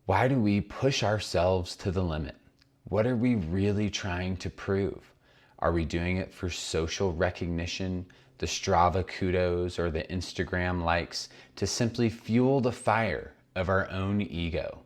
Why do we push ourselves to the limit? What are we really trying to prove? Are we doing it for social recognition, the Strava kudos, or the Instagram likes to simply fuel the fire of our own ego?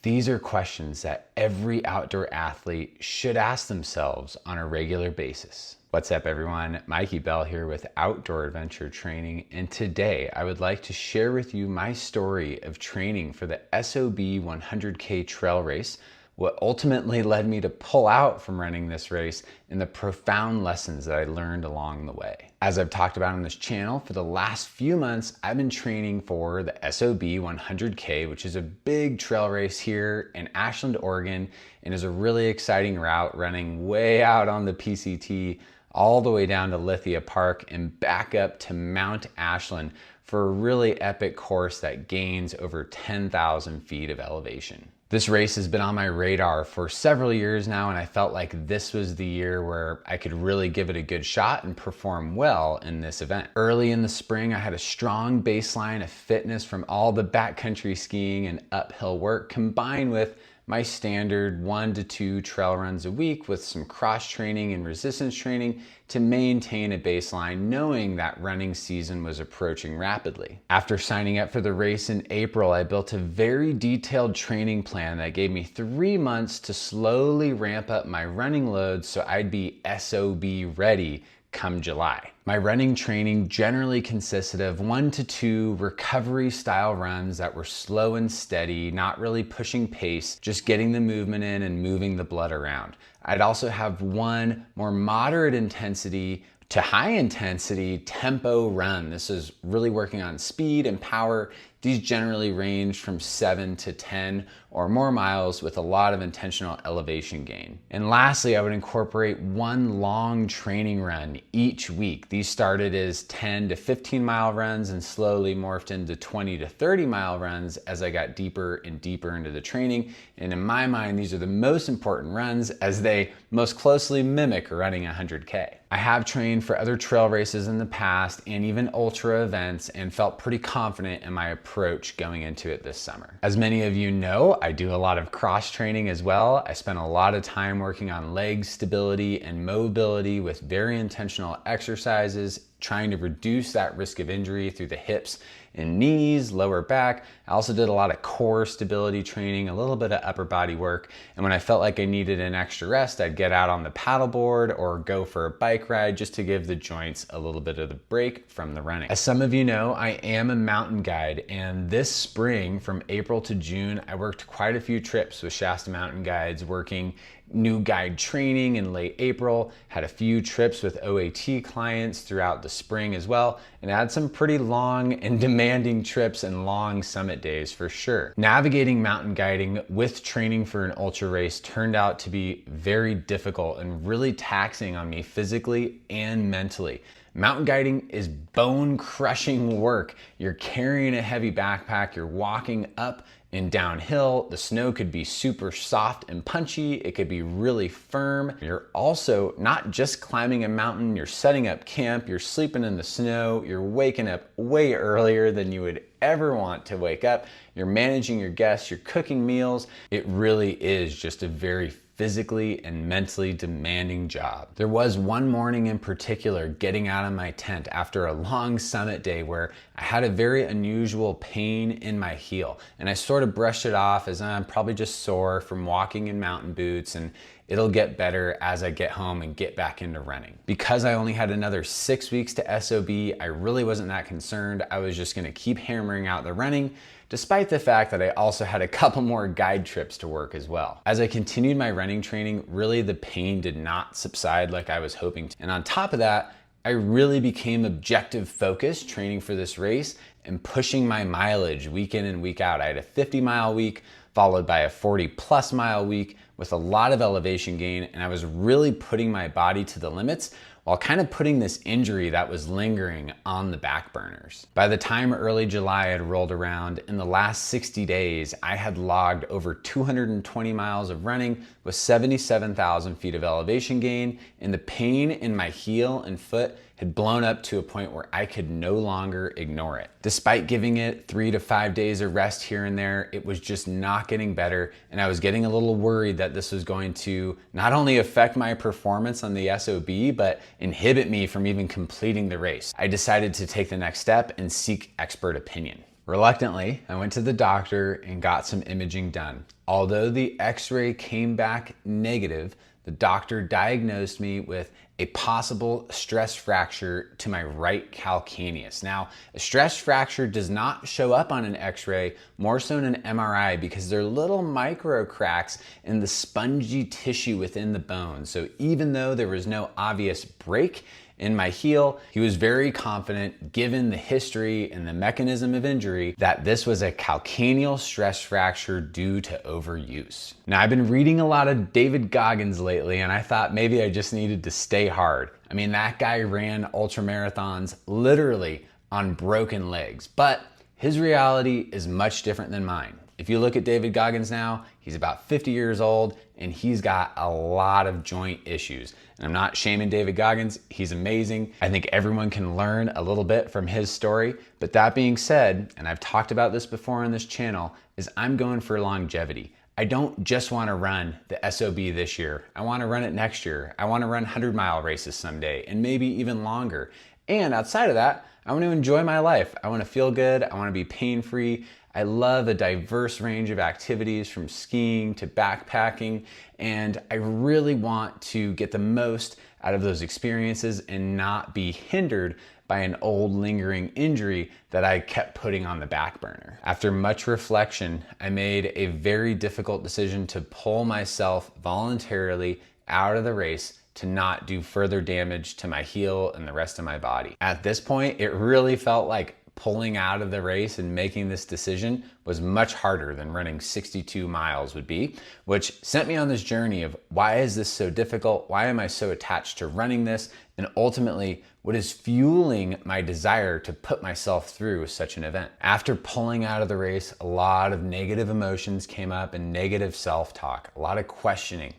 These are questions that every outdoor athlete should ask themselves on a regular basis. What's up, everyone? Mikey Bell here with Outdoor Adventure Training, and today I would like to share with you my story of training for the SOB 100K trail race, what ultimately led me to pull out from running this race, and the profound lessons that I learned along the way. As I've talked about on this channel, for the last few months, I've been training for the SOB 100K, which is a big trail race here in Ashland, Oregon, and is a really exciting route running way out on the PCT, all the way down to Lithia Park and back up to Mount Ashland for a really epic course that gains over 10,000 feet of elevation. This race has been on my radar for several years now, and I felt like this was the year where I could really give it a good shot and perform well in this event. Early in the spring, I had a strong baseline of fitness from all the backcountry skiing and uphill work, combined with my standard 1 to 2 trail runs a week with some cross training and resistance training to maintain a baseline, knowing that running season was approaching rapidly. After signing up for the race in April, I built a very detailed training plan that gave me 3 months to slowly ramp up my running load so I'd be SOB ready come July. My running training generally consisted of 1 to 2 recovery style runs that were slow and steady, not really pushing pace, just getting the movement in and moving the blood around. I'd also have 1 more moderate intensity to high intensity tempo run. This is really working on speed and power. These generally range from 7 to 10 or more miles with a lot of intentional elevation gain. And lastly, I would incorporate 1 long training run each week. These started as 10 to 15 mile runs and slowly morphed into 20 to 30 mile runs as I got deeper and deeper into the training. And in my mind, these are the most important runs as they most closely mimic running 100K. I have trained for other trail races in the past and even ultra events and felt pretty confident in my approach going into it this summer. As many of you know, I do a lot of cross training as well. I spent a lot of time working on leg stability and mobility with very intentional exercises, trying to reduce that risk of injury through the hips and knees, lower back. I also did a lot of core stability training, a little bit of upper body work. And when I felt like I needed an extra rest, I'd get out on the paddleboard or go for a bike ride just to give the joints a little bit of the break from the running. As some of you know, I am a mountain guide, and this spring from April to June, I worked quite a few trips with Shasta Mountain Guides, working new guide training in late April, had a few trips with OAT clients throughout the spring as well, and had some pretty long and demanding trips and long summit days for sure. Navigating mountain guiding with training for an ultra race turned out to be very difficult and really taxing on me physically and mentally. Mountain guiding is bone-crushing work. You're carrying a heavy backpack, you're walking up and downhill. The snow could be super soft and punchy. It could be really firm. You're also not just climbing a mountain, you're setting up camp, you're sleeping in the snow, you're waking up way earlier than you would ever want to wake up. You're managing your guests, you're cooking meals. It really is just a very physically and mentally demanding job. There was one morning in particular getting out of my tent after a long summit day where I had a very unusual pain in my heel, and I sort of brushed it off as I'm probably just sore from walking in mountain boots, and it'll get better as I get home and get back into running. Because I only had another 6 weeks to SOB, I really wasn't that concerned. I was just gonna keep hammering out the running, despite the fact that I also had a couple more guide trips to work as well. As I continued my running training, really the pain did not subside like I was hoping to. And on top of that, I really became objective focused training for this race and pushing my mileage week in and week out. I had a 50-mile week followed by a 40+ mile week with a lot of elevation gain, and I was really putting my body to the limits while kind of putting this injury that was lingering on the back burners. By the time early July had rolled around, in the last 60 days, I had logged over 220 miles of running with 77,000 feet of elevation gain, and the pain in my heel and foot had blown up to a point where I could no longer ignore it. Despite giving it 3 to 5 days of rest here and there, it was just not getting better, and I was getting a little worried that this was going to not only affect my performance on the SOB, but inhibit me from even completing the race. I decided to take the next step and seek expert opinion. Reluctantly, I went to the doctor and got some imaging done. Although the x-ray came back negative, the doctor diagnosed me with a possible stress fracture to my right calcaneus. Now, a stress fracture does not show up on an x-ray, more so in an MRI, because they're little micro cracks in the spongy tissue within the bone. So even though there was no obvious break in my heel, he was very confident, given the history and the mechanism of injury, that this was a calcaneal stress fracture due to overuse. Now, I've been reading a lot of David Goggins lately, and I thought maybe I just needed to stay hard. I mean, that guy ran ultra marathons literally on broken legs, but his reality is much different than mine. If you look at David Goggins now, he's about 50 years old and he's got a lot of joint issues. And I'm not shaming David Goggins, he's amazing. I think everyone can learn a little bit from his story. But that being said, and I've talked about this before on this channel, is I'm going for longevity. I don't just want to run the SOB this year. I want to run it next year. I want to run 100-mile races someday and maybe even longer. And outside of that, I want to enjoy my life. I want to feel good. I want to be pain-free. I love a diverse range of activities from skiing to backpacking, and I really want to get the most out of those experiences and not be hindered by an old lingering injury that I kept putting on the back burner. After much reflection, I made a very difficult decision to pull myself voluntarily out of the race to not do further damage to my heel and the rest of my body. At this point, it really felt like pulling out of the race and making this decision was much harder than running 62 miles would be, which sent me on this journey of why is this so difficult? Why am I so attached to running this? And ultimately, what is fueling my desire to put myself through such an event? After pulling out of the race, a lot of negative emotions came up and negative self-talk, a lot of questioning.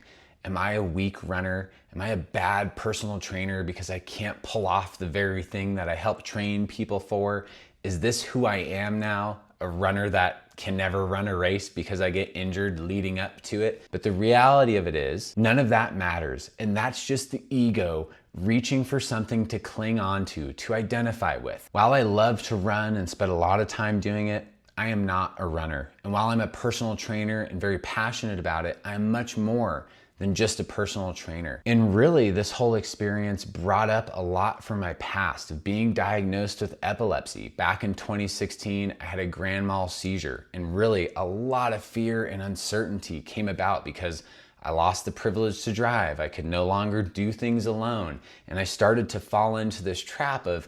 Am I a weak runner? Am I a bad personal trainer because I can't pull off the very thing that I help train people for? Is this who I am now? A runner that can never run a race because I get injured leading up to it? But the reality of it is, none of that matters. And that's just the ego reaching for something to cling on to identify with. While I love to run and spend a lot of time doing it, I am not a runner. And while I'm a personal trainer and very passionate about it, I'm much more than just a personal trainer. And really, this whole experience brought up a lot from my past of being diagnosed with epilepsy. Back in 2016, I had a grand mal seizure, and really a lot of fear and uncertainty came about because I lost the privilege to drive. I could no longer do things alone. And I started to fall into this trap of,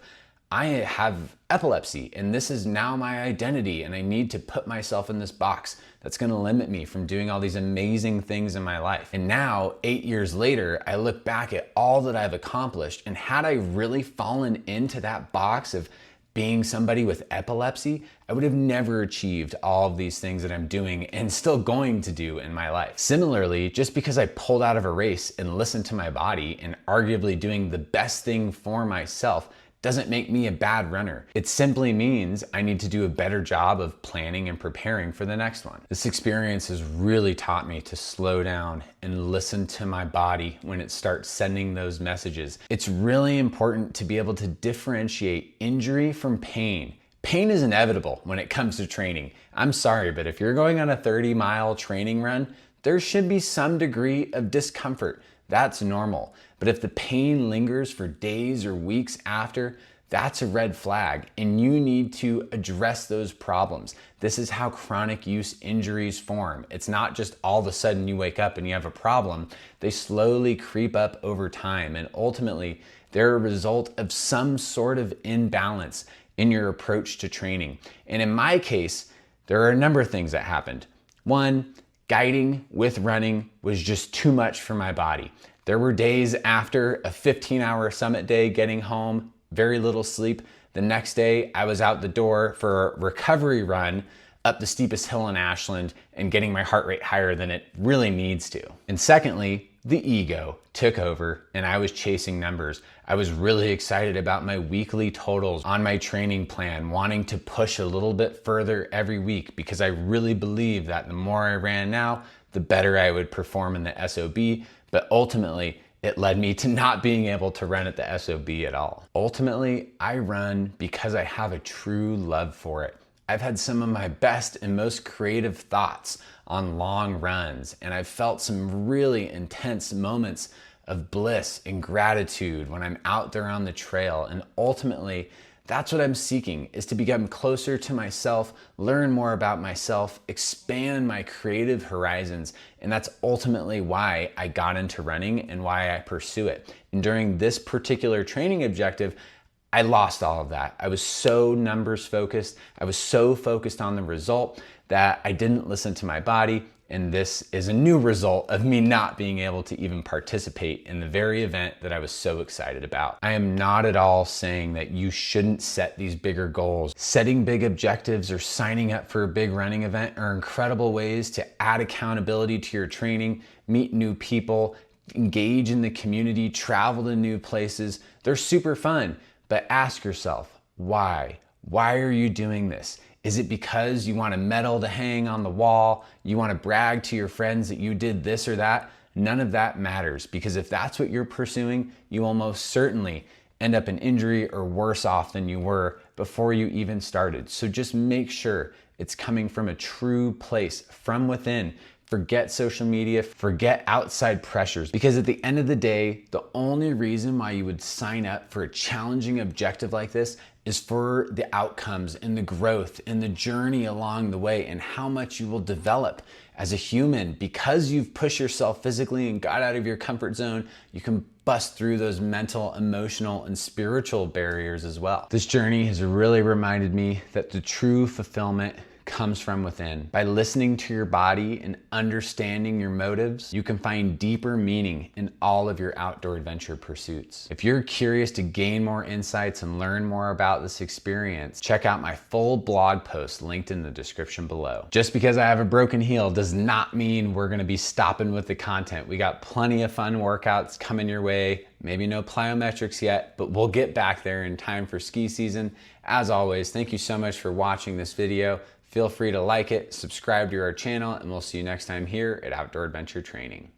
I have epilepsy and this is now my identity, and I need to put myself in this box that's gonna limit me from doing all these amazing things in my life. And now, 8 years later, I look back at all that I've accomplished, and had I really fallen into that box of being somebody with epilepsy, I would have never achieved all of these things that I'm doing and still going to do in my life. Similarly, just because I pulled out of a race and listened to my body and arguably doing the best thing for myself doesn't make me a bad runner. It simply means I need to do a better job of planning and preparing for the next one. This experience has really taught me to slow down and listen to my body when it starts sending those messages. It's really important to be able to differentiate injury from pain. Pain is inevitable when it comes to training. I'm sorry, but if you're going on a 30-mile training run, there should be some degree of discomfort. That's normal. But if the pain lingers for days or weeks after, that's a red flag, and you need to address those problems. This is how chronic use injuries form. It's not just all of a sudden you wake up and you have a problem. They slowly creep up over time, and ultimately they're a result of some sort of imbalance in your approach to training. And in my case, there are a number of things that happened. One, guiding with running was just too much for my body. There were days after a 15-hour summit day getting home, very little sleep. The next day, I was out the door for a recovery run up the steepest hill in Ashland and getting my heart rate higher than it really needs to. And secondly, the ego took over and I was chasing numbers. I was really excited about my weekly totals on my training plan, wanting to push a little bit further every week because I really believe that the more I ran now, the better I would perform in the SOB. But ultimately, it led me to not being able to run at the SOB at all. Ultimately, I run because I have a true love for it. I've had some of my best and most creative thoughts on long runs, and I've felt some really intense moments of bliss and gratitude when I'm out there on the trail. And ultimately, that's what I'm seeking, is to become closer to myself, learn more about myself, expand my creative horizons. And that's ultimately why I got into running and why I pursue it. And during this particular training objective, I lost all of that. I was so numbers focused. I was so focused on the result that I didn't listen to my body. And this is a new result of me not being able to even participate in the very event that I was so excited about. I am not at all saying that you shouldn't set these bigger goals. Setting big objectives or signing up for a big running event are incredible ways to add accountability to your training, meet new people, engage in the community, travel to new places. They're super fun. But ask yourself, why? Why are you doing this? Is it because you want a medal to hang on the wall? You want to brag to your friends that you did this or that? None of that matters, because if that's what you're pursuing, you will most certainly end up in injury or worse off than you were before you even started. So just make sure it's coming from a true place from within. Forget social media, forget outside pressures, because at the end of the day, the only reason why you would sign up for a challenging objective like this is for the outcomes and the growth and the journey along the way and how much you will develop as a human. Because you've pushed yourself physically and got out of your comfort zone, you can bust through those mental, emotional, and spiritual barriers as well. This journey has really reminded me that the true fulfillment comes from within. By listening to your body and understanding your motives, you can find deeper meaning in all of your outdoor adventure pursuits. If you're curious to gain more insights and learn more about this experience, check out my full blog post linked in the description below. Just because I have a broken heel does not mean we're gonna be stopping with the content. We got plenty of fun workouts coming your way. Maybe no plyometrics yet, but we'll get back there in time for ski season. As always, thank you so much for watching this video. Feel free to like it, subscribe to our channel, and we'll see you next time here at Outdoor Adventure Training.